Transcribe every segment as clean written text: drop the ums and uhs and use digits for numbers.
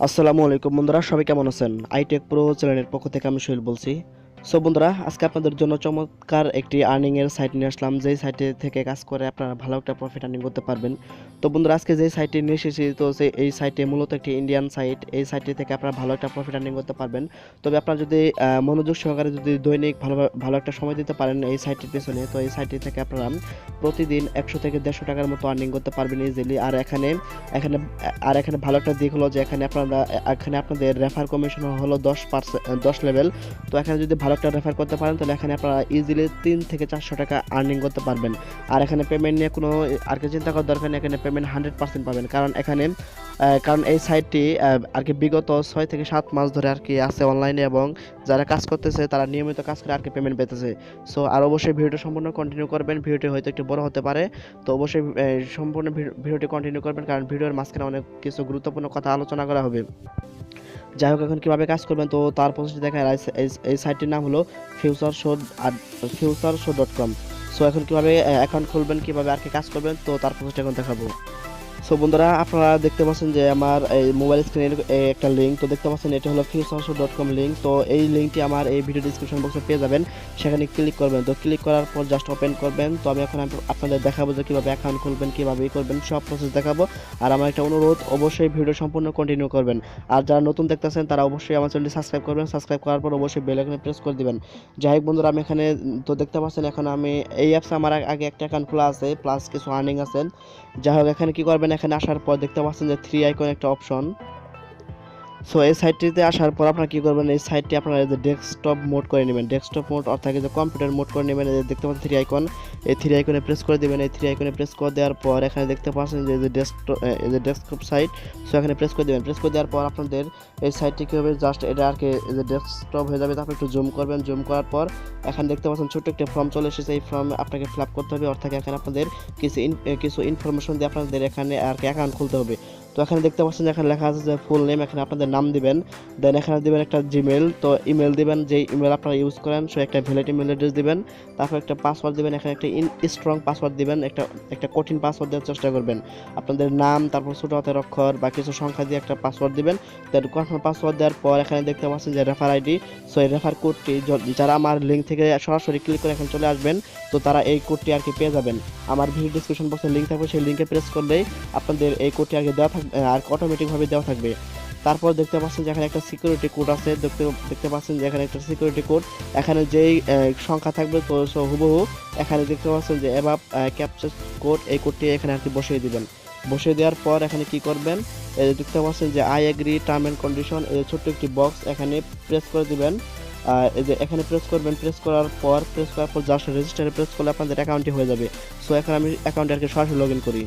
আসসালামু আলাইকুম বন্ধুরা, সবাই কেমন আছেন? আইটেক প্রো চ্যানেলের পক্ষ থেকে আমি সোহেল বলছি। সো বন্ধুরা, আজকে আপনাদের জন্য চমৎকার একটি আর্নিং এর সাইট নিয়ে আসলাম, যেই সাইটে থেকে কাজ করে আপনারা ভালো একটা প্রফিট আর্নিং করতে পারবেন। তো বন্ধুরা, আজকে যেই সাইটে নিয়ে এসেছি, তো এই সাইটে মূলত একটি ইন্ডিয়ান সাইট। এই সাইটে থেকে আপনারা ভালো একটা প্রফিট আর্নিং করতে পারবেন। তবে আপনারা যদি মনোযোগ সহকারে যদি দৈনিক ভালো একটা সময় দিতে পারেন এই সাইটের পেছনে, তো এই সাইটটি থেকে আপনারা প্রতিদিন 100 থেকে 150 টাকার মতো আর্নিং করতে পারবেন ইজিলি। এখানে এখানে ভালো একটা দিক হলো যে এখানে আপনাদের রেফার কমিশন হলো 10 লেভেল। তো এখানে যদি ভালো একটা রেফার করতে পারেন তাহলে এখানে আপনারা ইজিলি 3 থেকে 400 টাকা আর্নিং করতে পারবেন। আর এখানে পেমেন্ট নিয়ে কোনো আর কি চিন্তা করার দরকার নেই, এখানে পেমেন্ট 100% পাবেন। কারণ এই সাইটটি আর কি বিগত 6 থেকে 7 মাস ধরে আর কি আছে অনলাইনে, এবং যারা কাজ করতেছে তারা নিয়মিত কাজ করে আর কি পেমেন্ট পেতেছে। সো আর অবশ্যই ভিডিওটা সম্পূর্ণ কন্টিনিউ করবেন। ভিডিওটি হয়তো একটু বড় হতে পারে, তো অবশ্যই সম্পূর্ণ ভিডিওটি কন্টিনিউ করবেন, কারণ ভিডিওর মাঝখানে অনেক কিছু গুরুত্বপূর্ণ কথা আলোচনা করা হবে। যাই হোক, এখন কীভাবে কাজ করবেন তো তার প্রসেসটি দেখা যায়। এই সাইটটির নাম হলো futuresow.com। সো এখন কীভাবে অ্যাকাউন্ট খুলবেন, কীভাবে আর কি কাজ করবেন, তো তার প্রসেসটি এখন দেখাবো। সো বন্ধুরা, আপনারা দেখতে পাচ্ছেন যে আমার এই মোবাইল স্ক্রিনের একটা লিঙ্ক তো দেখতে পাচ্ছেন, এটা হলো futuresow.com লিঙ্ক। তো এই লিঙ্কটি আমার এই ভিডিও ডিসক্রিপশন বক্সে পেয়ে যাবেন, সেখানে ক্লিক করবেন। তো ক্লিক করার পর জাস্ট ওপেন করবেন। তো আমি এখন আপনাদের দেখাবো যে কীভাবে অ্যাকাউন্ট খুলবেন, কীভাবে করবেন, সব প্রসেস দেখাবো। আর আমার একটা অনুরোধ, অবশ্যই ভিডিও সম্পূর্ণ কন্টিনিউ করবেন। আর যারা নতুন দেখতেছেন তারা অবশ্যই আমার চ্যানেলটি সাবস্ক্রাইব করবেন। সাবস্ক্রাইব করার পর অবশ্যই বেল আইকনে প্রেস করে দিবেন। যাই হোক বন্ধুরা, আমি এখানে তো দেখতে পাচ্ছেন এখন আমি এই অ্যাপসে আমার আগে একটা অ্যাকাউন্ট খোলা আছে, প্লাস কিছু আর্নিং আছে। যাই হোক, এখানে কি করবেন, এখানে আসার পর দেখতে পাচ্ছেন যে 3 আইকন একটা অপশন। সো এই সাইটটিতে আসার পর আপনারা কি করবেন, এই সাইটটি আপনারা যে ডেস্কটপ মোড করে নেবেন, ডেস্কটপ মোড অর্থাৎ যে কম্পিউটার মোড করে নেবেন। এই দেখতে পাচ্ছেন 3 আইকন, এই 3 আইকনে প্রেস করে দিবেন। এই 3 আইকনে প্রেস করে দেওয়ার পর এখানে দেখতে পাচ্ছেন যে ডেস্কটপ সাইট। সো এখানে প্রেস করে দিবেন। প্রেস করে দেওয়ার পর আপনাদের এই সাইটটি কী হবে, জাস্ট এটা আর কি যে ডেস্কটপ হয়ে যাবে। তারপর একটু জুম করবেন। জুম করার পর এখানে দেখতে পাচ্ছেন ছোট্ট একটা ফর্ম চলে এসেছে। এই ফর্ম আপনাকে ফিল আপ করতে হবে, অর্থাৎ এখানে আপনাদের কিছু ইনফরমেশন দিয়ে আপনাদের এখানে আর কি অ্যাকাউন্ট খুলতে হবে। তো এখানে দেখতে পাচ্ছেন যে এখানে লেখা আছে যে ফুল নেম, এখানে আপনাদের নাম দিবেন। দেন এখানে দিবেন একটা জিমেল, তো ইমেল দিবেন, যে ইমেল আপনারা ইউজ করেন, সো একটা ভ্যালিড ইমেল অ্যাড্রেস দিবেন। তারপর একটা পাসওয়ার্ড দিবেন, এখানে একটা স্ট্রং পাসওয়ার্ড দিবেন, একটা কঠিন পাসওয়ার্ড দেওয়ার চেষ্টা করবেন। আপনাদের নাম, তারপর ছোট হাতের অক্ষর বা কিছু সংখ্যা দিয়ে একটা পাসওয়ার্ড দিবেন। দেন কনফার্ম পাসওয়ার্ড দেওয়ার পর এখানে দেখতে পাচ্ছেন যে রেফার আইডি। সো এই রেফার কোডটি যারা আমার লিঙ্ক থেকে সরাসরি ক্লিক করে এখানে চলে আসবেন, তো তারা এই কোডটি আর কি পেয়ে যাবেন। আমার ভিডিও ডিসক্রিপশন বক্সে লিঙ্ক থাকবে, সেই লিঙ্কে প্রেস করলেই আপনাদের এই কোডটি আগে দেওয়া থাকবে, আর অটোমেটিকভাবে দেওয়া থাকবে। তারপর দেখতে পাচ্ছেন যে এখানে একটা সিকিউরিটি কোড আছে। দেখতে পাচ্ছেন যে এখানে একটা সিকিউরিটি কোড, এখানে যেই সংখ্যা থাকবে তো হুবহু এখানে দেখতে পাচ্ছেন যে এভাব ক্যাপচার কোড, এই কোডটি এখানে আর কি বসিয়ে দিবেন। বসিয়ে দেওয়ার পর এখানে কি করবেন, দেখতে পাচ্ছেন যে I agree term and condition, এই ছোট্ট একটি বক্স, এখানে প্রেস করে দিবেন। এই যে এখানে প্রেস করবেন। প্রেস করার পর জাস্ট রেজিস্টারে প্রেস করলে আপনাদের অ্যাকাউন্টটি হয়ে যাবে। সো এখন আমি অ্যাকাউন্টে আর কি সরাসরি লগ ইন করি।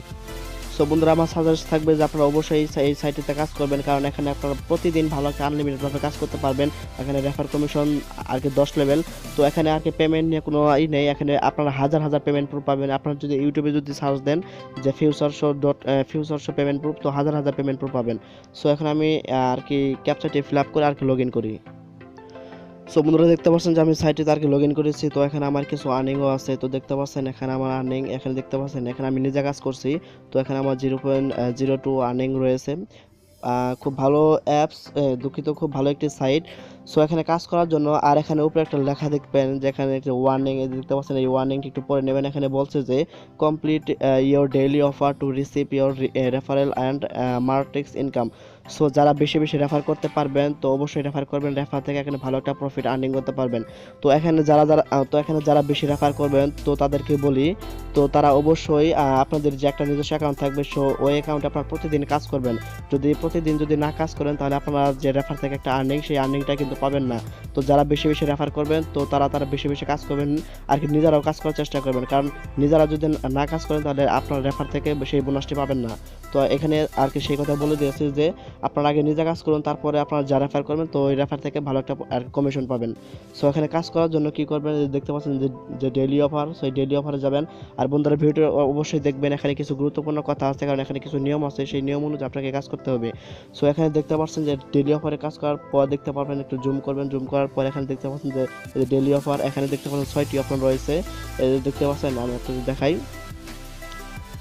সো বন্ধুরা, আমার সাজেস্ট থাকবে যে আপনারা অবশ্যই এই সাইটটিতে কাজ করবেন, কারণ এখানে আপনারা প্রতিদিন ভালো একটা আনলিমিটেডভাবে কাজ করতে পারবেন। এখানে রেফার কমিশন আর কি 10 লেভেল। তো এখানে আর কি পেমেন্ট নিয়ে কোনো নেই, এখানে আপনারা হাজার হাজার পেমেন্ট প্রুফ পাবেন। আপনারা যদি ইউটিউবে যদি সার্চ দেন যে ফিউচারশো পেমেন্ট প্রুফ, তো হাজার হাজার পেমেন্ট প্রুফ পাবেন। সো এখন আমি আর কি ক্যাপচারটি ফিল আপ করে আর কি লগ ইন করি। সো বন্ধুরা, দেখতে পাচ্ছেন যে আমি সাইটে আর কি লগ ইন করেছি। তো এখানে আমার কিছু আর্নিংও আছে। তো দেখতে পাচ্ছেন এখানে আমার আর্নিং, এখানে দেখতে পাচ্ছেন এখানে আমি নিজে কাজ করছি। তো এখানে আমার 0.02 আর্নিং রয়েছে। খুব ভালো অ্যাপস, দুঃখিত, খুব ভালো একটি সাইট। সো এখানে কাজ করার জন্য, আর এখানে উপরে একটা লেখা দেখবেন যেখানে একটা ওয়ার্নিং, দেখতে পাচ্ছেন এই ওয়ার্নিংটি একটু পরে নেবেন। এখানে বলছে যে complete your daily offer to receive your referral and Martex income. So যারা বেশি বেশি রেফার করতে পারবেন তো অবশ্যই রেফার করবেন, রেফার থেকে এখানে ভালো একটা প্রফিট আর্নিং করতে পারবেন। তো এখানে যারা বেশি রেফার করবেন তো তাদেরকে বলি, তো তারা অবশ্যই আপনাদের যে একটা নিজস্ব অ্যাকাউন্ট থাকবে, সো ওই অ্যাকাউন্টে আপনারা প্রতিদিন কাজ করবেন। প্রতিদিন যদি না কাজ করেন তাহলে আপনারা যে রেফার থেকে একটা আর্নিং, সেই আর্নিংটা কিন্তু পাবেন না। তো যারা বেশি বেশি রেফার করবেন তো তারা বেশি বেশি কাজ করবেন, আর কি নিজেরাও কাজ করার চেষ্টা করবেন, কারণ নিজেরা যদি না কাজ করেন তাহলে আপনার রেফার থেকে সেই বোনাসটি পাবেন না। তো এখানে আর কি সেই কথা বলে দিয়েছে যে আপনারা আগে নিজে কাজ করুন, তারপরে আপনারা যা রেফার করবেন তো ওই রেফার থেকে ভালো একটা আর কমিশন পাবেন। সো এখানে কাজ করার জন্য কি করবেন, দেখতে পাচ্ছেন যে ডেইলি অফার, সেই ডেইলি অফারে যাবেন। আর বন্ধুরা, ভিডিও অবশ্যই দেখবেন, এখানে কিছু গুরুত্বপূর্ণ কথা আছে, কারণ এখানে কিছু নিয়ম আছে, সেই নিয়ম অনুযায়ী আপনাকে কাজ করতে হবে। সো এখানে দেখতে পাচ্ছেন যে ডেইলি অফারে কাজ করার পর দেখতে পারবেন, একটু জুম করবেন। জুম করার পর এখানে দেখতে পাচ্ছেন যে ডেইলি অফার, এখানে দেখতে পাচ্ছেন 6টি অপশন রয়েছে। দেখতে পাচ্ছেন, আমি একটু দেখাই।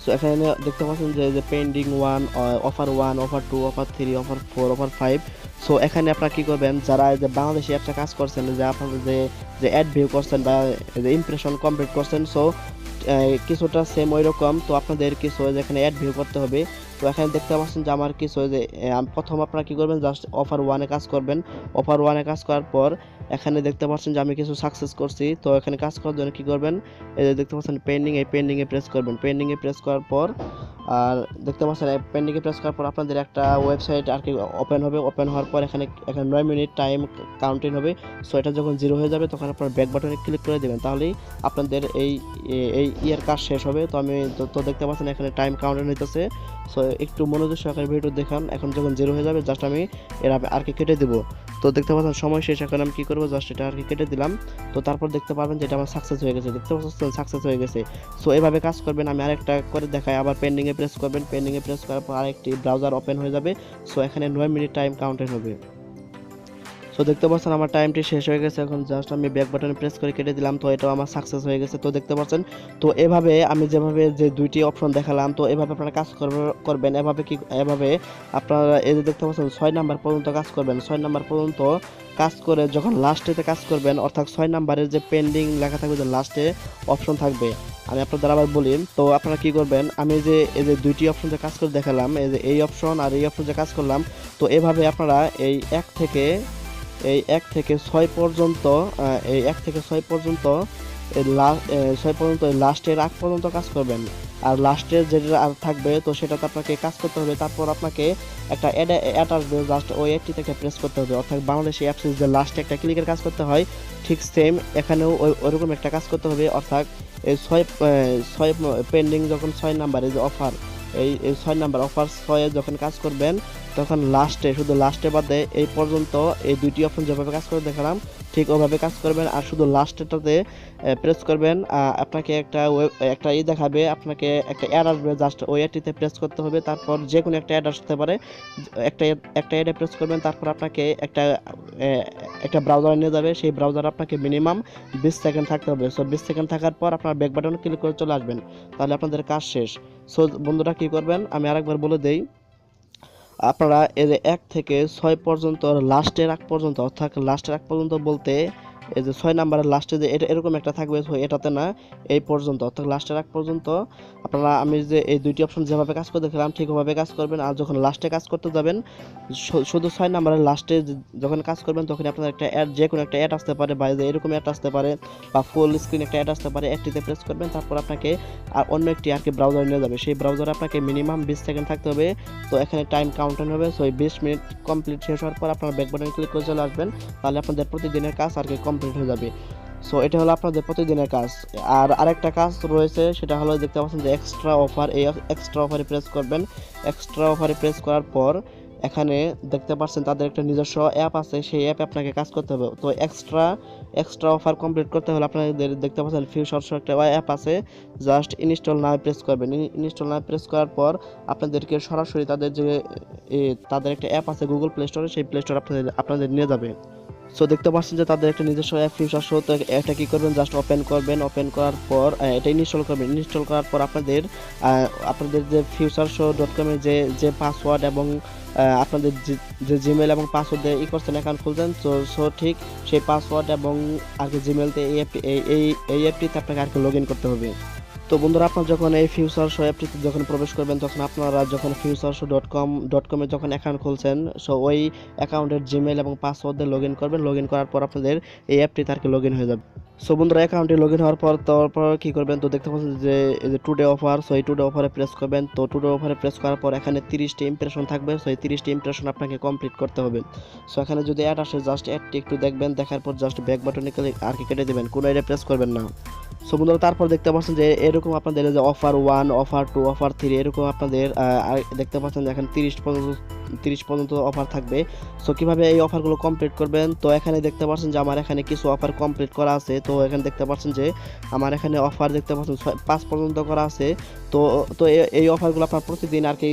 সো এখানে দেখতে পাচ্ছেন যে pending 1, offer 1, offer 2, offer 3, offer 4, offer 5। So এখানে আপনারা কি করবেন, যারা যে বাংলাদেশি অ্যাপটা কাজ করছেন, যে আপনারা যে অ্যাড ভিউ করছেন বা যে ইমপ্রেশন কমপ্লিট করছেন, সো কিছুটা সেম ওই রকম। তো আপনাদের কিছু যেখানে অ্যাড ভিউ করতে হবে। তো এখানে দেখতে পাচ্ছেন যে আমার কিছু যে প্রথম আপনারা কি করবেন, জাস্ট অফার 1-এ কাজ করবেন। অফার 1-এ কাজ করার পর এখানে দেখতে পাচ্ছেন যে আমি কিছু সাকসেস করছি। তো এখানে কাজ করার জন্য কি করবেন, এই যে দেখতে পাচ্ছেন পেন্ডিং, এই পেন্ডিংয়ে প্রেস করবেন। পেন্ডিংয়ে প্রেস করার পর আর দেখতে পাচ্ছেন পেন্ডিংয়ে প্রেস করার পর আপনাদের একটা ওয়েবসাইট আর কি ওপেন হবে। ওপেন হওয়ার পর এখানে 9 মিনিট টাইম কাউন্টিং হবে। সো এটা যখন 0 হয়ে যাবে তখন আপনার ব্যাক বাটনে ক্লিক করে দেবেন, তাহলেই আপনাদের এই ইয়ার কাজ শেষ হবে। তো আমি তো দেখতে পাচ্ছেন এখানে টাইম কাউন্টিং হইতেছে। সো একটু মনোযোগ সহকারে ভিডিও দেখান। এখন যখন 0 হয়ে যাবে জাস্ট আমি এর আর কি কেটে দেবো। তো দেখতে পাচ্ছেন সময় শেষ। এখন আমি কি করবো, জাস্ট এটা আর কি কেটে দিলাম। তো তারপর দেখতে পাবেন যে এটা আমার সাকসেস হয়ে গেছে। দেখতে পাচ্ছেন সাকসেস হয়ে গেছে। সো এভাবে কাজ করবেন। আমি আরেকটা করে দেখাই। আবার পেন্ডিংয়ে প্রেস করবেন। পেন্ডিংয়ে প্রেস করার পর আরেকটি ব্রাউজার ওপেন হয়ে যাবে। সো এখানে 9 মিনিট টাইম কাউন্টেড হবে। সো দেখতে পাচ্ছেন আমার টাইমটি শেষ হয়ে গেছে। এখন জাস্ট আমি ব্যাক বাটনে প্রেস করে কেটে দিলাম। তো এটাও আমার সাকসেস হয়ে গেছে। তো দেখতে পাচ্ছেন, তো এভাবে আমি যেভাবে যে দুইটি অপশন দেখালাম, তো এভাবে আপনারা কাজ করবেন। এভাবে আপনারা এই যে দেখতে পাচ্ছেন 6 নাম্বার পর্যন্ত কাজ করবেন। 6 নাম্বার পর্যন্ত কাজ করে যখন লাস্টেতে কাজ করবেন, অর্থাৎ 6 নাম্বারের যে পেন্ডিং লেখা থাকবে, যে লাস্টে অপশন থাকবে, আমি আপনাদের আবার বলি। তো আপনারা কি করবেন, আমি যে এই যে দুইটি অপশন যে কাজ করে দেখালাম, এই যে এই অপশন আর এই অপশন যে কাজ করলাম, তো এভাবে আপনারা এই 1 থেকে 6 পর্যন্ত, এই 1 থেকে 6 পর্যন্ত, 6 পর্যন্ত লাস্টের আগ পর্যন্ত কাজ করবেন। আর লাস্টের যেটা আর থাকবে, তো সেটাতে আপনাকে কাজ করতে হবে। তারপর আপনাকে একটা অ্যাড আসবে, জাস্ট ওই অ্যাডটিতে একটা প্রেস করতে হবে। অর্থাৎ বাংলাদেশি অ্যাপসে যে লাস্টে একটা ক্লিকের কাজ করতে হয়, ঠিক সেম এখানেও ওইরকম একটা কাজ করতে হবে। অর্থাৎ এই 6 পেন্ডিং যখন 6 নাম্বারে যে অফার, এই 6 নাম্বার অফার 6-এ যখন কাজ করবেন, তখন লাস্টে, শুধু লাস্টে বাদে এই পর্যন্ত এই দুইটি অপশন যেভাবে কাজ করে দেখালাম, ঠিক ওভাবে কাজ করবেন। আর শুধু লাস্টেটাতে প্রেস করবেন। আপনাকে একটা দেখাবে, আপনাকে একটা অ্যাড আসবে, জাস্ট ওই অ্যাডটিতে প্রেস করতে হবে। তারপর যে কোনো একটা অ্যাড আসতে পারে, একটা অ্যাডে প্রেস করবেন। তারপর আপনাকে একটা ব্রাউজার নিয়ে যাবে। সেই ব্রাউজার আপনাকে মিনিমাম 20 সেকেন্ড থাকতে হবে। সো 20 সেকেন্ড থাকার পর আপনার ব্যাক বাটনে ক্লিক করে চলে আসবেন, তাহলে আপনাদের কাজ শেষ। সো বন্ধুরা কি করবেন, আমি আরেকবার বলে দেই। আপনারা এর 1 থেকে 6 পর্যন্ত, লাস্টের আগ পর্যন্ত, অর্থাৎ লাস্টের আগ পর্যন্ত বলতে এই যে 6 নাম্বারের লাস্টে যে এটা এরকম একটা থাকবে, এটাতে না, এই পর্যন্ত, অর্থাৎ লাস্টের আগ পর্যন্ত আপনারা আমি যে এই দুইটি অপশন যেভাবে কাজ করতে দেখলাম, ঠিক ওভাবে কাজ করবেন। আর যখন লাস্টে কাজ করতে যাবেন, শুধু 6 নাম্বারের লাস্টে যখন কাজ করবেন, তখন আপনার একটা অ্যাড, যে কোনো একটা অ্যাড আসতে পারে, বা যে এরকম অ্যাড আসতে পারে, বা ফুল স্ক্রিন একটা অ্যাড আসতে পারে। অ্যাডটিতে প্রেস করবেন, তারপর আপনাকে আর অন্য একটি আর কি ব্রাউজার নিয়ে যাবে। সেই ব্রাউজারে আপনাকে মিনিমাম 20 সেকেন্ড থাকতে হবে। তো এখানে টাইম কাউন্টার হবে। সো এই 20 মিনিট কমপ্লিট শেষ হওয়ার পর আপনারা ব্যাক বাটনে ক্লিক করে চলে আসবেন, তাহলে আপনাদের প্রতিদিনের কাজ আর কি কমপ্লিট হয়ে যাবে। সো এটা হলো আপনাদের প্রতিদিনের কাজ। আর আরেকটা কাজ রয়েছে, সেটা হলো দেখতে পাচ্ছেন যে এক্সট্রা অফার। এই এক্সট্রা অফারে প্রেস করবেন। এক্সট্রা অফারে প্রেস করার পর এখানে দেখতে পাচ্ছেন তাদের একটা নিজস্ব অ্যাপ আছে, সেই অ্যাপে আপনাকে কাজ করতে হবে। তো এক্সট্রা অফার কমপ্লিট করতে হলে আপনাদের দেখতে পাচ্ছেন ফিউচারসো একটা অ্যাপ আছে, জাস্ট ইনস্টল নাও প্রেস করবেন। ইনস্টল নাও প্রেস করার পর আপনাদেরকে সরাসরি তাদের একটা অ্যাপ আছে গুগল প্লে স্টোরে, সেই প্লে স্টোর আপনাদের নিয়ে যাবে। সো দেখতে পাচ্ছেন যে তাদের একটা নিজস্ব অ্যাপ ফিউচারসো। তো এটা কি করবেন, জাস্ট ওপেন করবেন। ওপেন করার পর এটা ইনস্টল করবেন। ইনস্টল করার পর আপনাদের যে futuresow.com এর যে পাসওয়ার্ড এবং আপনাদের যে জিমেল এবং পাসওয়ার্ড দিয়ে করছেন, অ্যাকাউন্ট খুলছেন, সো ঠিক সেই পাসওয়ার্ড এবং আর কি জিমেলতে এই অ্যাপটিতে আপনাকে আর কি লগ ইন করতে হবে। তো বন্ধুরা, আপনারা যখন এই ফিউচারসো অ্যাপটিতে যখন প্রবেশ করবেন, তখন আপনারা যখন futuresow.com এ যখন অ্যাকাউন্ট খুলছেন, সো ওই অ্যাকাউন্টের জিমেল এবং পাসওয়ার্ড দিয়ে লগ ইন করবেন। লগ ইন করার পর আপনাদের এই অ্যাপটিতে আর কি লগ ইন হয়ে যাবে। সো বন্ধুরা, অ্যাকাউন্টে লগ ইন হওয়ার পর তারপর কি করবেন, তো দেখতে পাচ্ছেন যে এই যে টুডে অফার। সো এই টুডে অফারে প্রেস করবেন। তো টুডে অফারে প্রেস করার পর এখানে 30টি ইমপ্রেশন থাকবে। সো এই 30টি ইমপ্রেশন আপনাকে কমপ্লিট করতে হবে। সো এখানে যদি অ্যাড আসে, জাস্ট অ্যাডটি একটু দেখবেন, দেখার পর জাস্ট ব্যাক বাটনে আর কি কেটে দেবেন, কোনো এটা প্রেস করবেন না। সো বন্ধুরা, তারপর দেখতে পাচ্ছেন যে এরকম আপনাদের যে অফার 1, অফার 2, অফার 3 এরকম আপনাদের দেখতে পাচ্ছেন যে এখন 30 পর্যন্ত অফার থাকবে। সো কিভাবে এই অফারগুলো কমপ্লিট করবেন, তো এখানে দেখতে পাচ্ছেন যে আমার এখানে কিছু অফার কমপ্লিট করা আছে। তো এখানে দেখতে পাচ্ছেন যে আমার এখানে অফার দেখতে পাচ্ছেন 5 পর্যন্ত করা আছে। তো তো এই অফারগুলো আপনার প্রতিদিন আর কি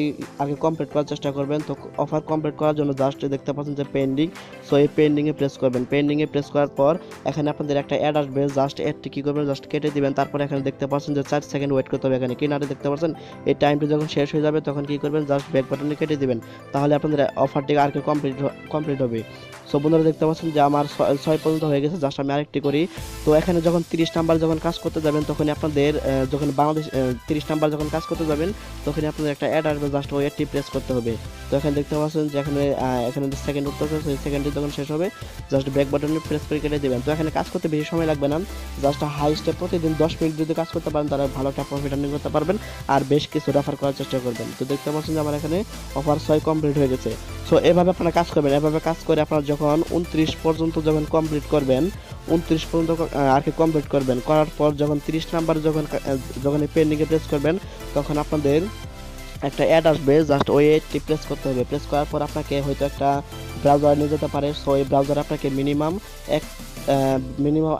কমপ্লিট করার চেষ্টা করবেন। তো অফার কমপ্লিট করার জন্য জাস্ট দেখতে পাচ্ছেন যে পেন্ডিং। সো এই পেন্ডিংয়ে প্রেস করবেন। পেন্ডিংয়ে প্রেস করার পর এখানে আপনাদের একটা অ্যাড আসবে, জাস্ট অ্যাডটি কী করবেন, জাস্ট কেটে কেটে দিবেন। তারপর এখানে দেখতে পাচ্ছেন যে 4 সেকেন্ড ওয়েট করতে হবে। এখানে কিনারে দেখতে পাচ্ছেন এই টাইমটি যখন শেষ হয়ে যাবে তখন কি করবেন, জাস্ট ব্যাক বাটনে কেটে দিবেন। তাহলে আপনাদের অফারটি আর কি কমপ্লিট হবে। সো বন্ধুরা দেখতে পাচ্ছেন যে আমার 6 পর্যন্ত হয়ে গেছে। জাস্ট আমি আরেকটি করি। তো এখানে যখন 30 নাম্বার যখন কাজ করতে যাবেন তখনই আপনাদের যখন বাংলাদেশ 30 নাম্বার যখন কাজ করতে যাবেন তখনই আপনাদের একটা অ্যাড আসবে, জাস্ট ওই অ্যাডটি প্রেস করতে হবে। তো এখানে দেখতে পাচ্ছেন যে এখানে সেকেন্ড উঠতেছে, সেই সেকেন্ডটি যখন শেষ হবে জাস্ট ব্যাক বাটনে প্রেস করে কেটে দেবেন। তো এখানে কাজ করতে বেশি সময় লাগবে না, জাস্ট হাই স্টেপ প্রতিদিন 10 মিনিট যদি কাজ করতে পারেন তাহলে ভালো একটা প্রফিট আর্নিং করতে পারবেন আর বেশ কিছু রেফার করার চেষ্টা করবেন। তো দেখতে পাচ্ছেন যে আমার এখানে অফার 6 কমপ্লিট হয়ে গেছে। সো এভাবে আপনারা কাজ করবেন। এভাবে কাজ করে আপনারা যখন 29 পর্যন্ত যখন কমপ্লিট করবেন, 29 পর্যন্ত আর কি কমপ্লিট করবেন, করার পর যখন 30 নাম্বার যখন পেন্ডিংয়ে প্রেস করবেন তখন আপনাদের একটা অ্যাড আসবে, জাস্ট ওই অ্যাডটি প্রেস করতে হবে। প্রেস করার পর আপনাকে হয়তো একটা ব্রাউজার নিয়ে যেতে পারে। সো এই ব্রাউজার আপনাকে মিনিমাম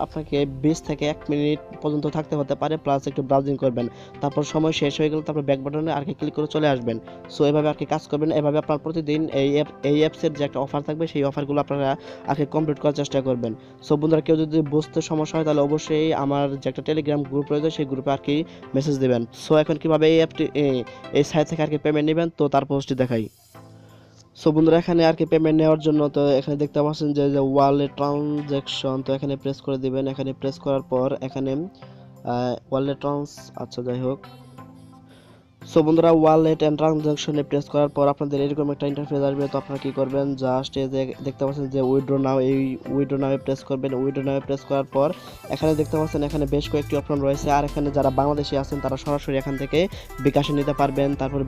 আপনাকে 20 থেকে 1 মিনিট পর্যন্ত থাকতে হতে পারে, প্লাস একটু ব্রাউজিং করবেন। তারপর সময় শেষ হয়ে গেলে তারপর ব্যাক বাটনে আর কি ক্লিক করে চলে আসবেন। সো এভাবে আর কি কাজ করবেন। এভাবে আপনার প্রতিদিন এই অ্যাপসের যে একটা অফার থাকবে সেই অফারগুলো আপনারা আর কি কমপ্লিট করার চেষ্টা করবেন। সো বন্ধুরা কেউ যদি বুঝতে সমস্যা হয় তাহলে অবশ্যই আমার যে একটা টেলিগ্রাম গ্রুপ রয়েছে সেই গ্রুপে আর কি মেসেজ দেবেন। সো এখন কিভাবে এই অ্যাপটি এই সাইট থেকে আর কি পেমেন্ট নেবেন তো তার পোস্টটি দেখাই। সো বন্ধুরা এখানে আর কি পেমেন্ট নেওয়ার জন্য তো এখানে দেখতে পাচ্ছেন যে ওয়ালেট ট্রানজ্যাকশন, তো এখানে প্রেস করে দিবেন। এখানে প্রেস করার পর এখানে ওয়ালেট আচ্ছা যাই হোক। সো বন্ধুরা ওয়ালেট এন্ড ট্রানজাকশনে প্রেস করার পর আপনাদের এরকম একটা ইন্টারফেস আসবে। তো আপনারা কি করবেন, জাস্ট এই যে দেখতে পাচ্ছেন যে উইথড্র নাও, এই উইথড্র নাও প্রেস করবেন। উইথড্র নাও প্রেস করার পর এখানে দেখতে পাচ্ছেন এখানে বেশ কয়েকটি অপশন রয়েছে। আর এখানে যারা বাংলাদেশি আছেন তারা সরাসরি এখান থেকে বিকাশে নিতে পারবেন, তারপর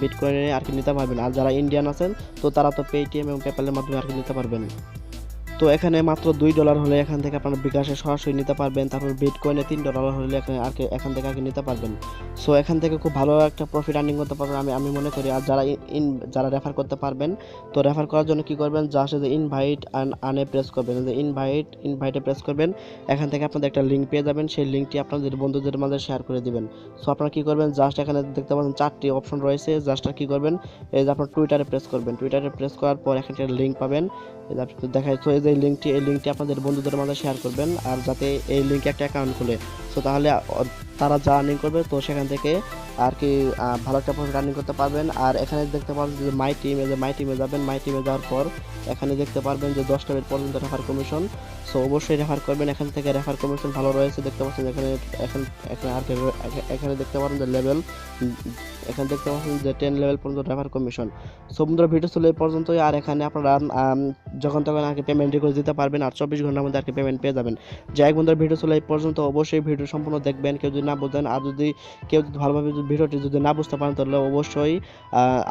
বিটকয়েনে আর কি নিতে পারবেন। আর যারা ইন্ডিয়ান আছেন তো তারা তো পেটিএম এবং পেপ্যালের মাধ্যমে আর কি নিতে পারবেন। তো এখানে মাত্র $2 হলে এখান থেকে আপনারা বিকাশে সরাসরি নিতে পারবেন। তারপর বিটকয়েনে $3 হলে এখান থেকে আগে নিতে পারবেন। সো এখান থেকে খুব ভালো একটা প্রফিট আর্নিং করতে পারবেন আমি মনে করি। আর যারা রেফার করতে পারবেন তো রেফার করার জন্য কি করবেন, জাস্ট যে ইনভাইট আনে প্রেস করবেন, যে ইনভাইটে প্রেস করবেন। এখান থেকে আপনাদের একটা লিঙ্ক পেয়ে যাবেন, সেই লিঙ্কটি আপনাদের বন্ধুদের মাঝে শেয়ার করে দিবেন। সো আপনারা কি করবেন, জাস্ট এখানে দেখতে পাচ্ছেন 4টি অপশন রয়েছে। জাস্ট কি করবেন, এই যে আপনার টুইটারে প্রেস করবেন। টুইটারে প্রেস করার পর এখানে একটা লিঙ্ক পাবেন, দেখায়। তো এই যে লিঙ্কটি আপনাদের বন্ধুদের মাঝে শেয়ার করবেন আর যাতে এই লিঙ্কে একটা অ্যাকাউন্ট খুলে। সো তাহলে তারা যা আর্নিং করবে তো সেখান থেকে আর কি ভালো একটা প্রফিট আর্নিং করতে পারবেন। আর এখানে দেখতে পারবেন যে মাই টিমে যাবেন। মাই টিমে যাওয়ার পর এখানে দেখতে পারবেন যে 10 মিনিট পর্যন্ত রেফার কমিশন। সো অবশ্যই রেফার করবেন, এখান থেকে রেফার কমিশন ভালো রয়েছে। দেখতে পাচ্ছেন এখানে দেখতে পারেন যে লেভেল, এখানে দেখতে পাচ্ছেন যে 10 লেভেল পর্যন্ত রেফার কমিশন। সো বন্ধুরা ভিডিও ছিল এই পর্যন্তই। আর এখানে আপনারা যখন তখন আর কি পেমেন্ট রিকোয়েস্ট দিতে পারবেন আর 24 ঘন্টার মধ্যে আর কি পেমেন্ট পেয়ে যাবেন। যাই বন্ধুরা ভিডিও ছিল এই পর্যন্ত, অবশ্যই ভিডিও সম্পূর্ণ দেখবেন। কেউ যদি না বুঝেন আর কেউ যদি ভালোভাবে ভিডিওটি যদি না বুঝতে পারেন তাহলে অবশ্যই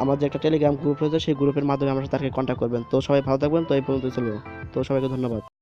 আমার যে একটা টেলিগ্রাম গ্রুপ রয়েছে সেই গ্রুপের মাধ্যমে আমার সাথে আর কি কন্ট্যাক্ট করবেন। তো সবাই ভালো থাকবেন। তো এই পর্যন্ত ছিল। তো সবাইকে ধন্যবাদ।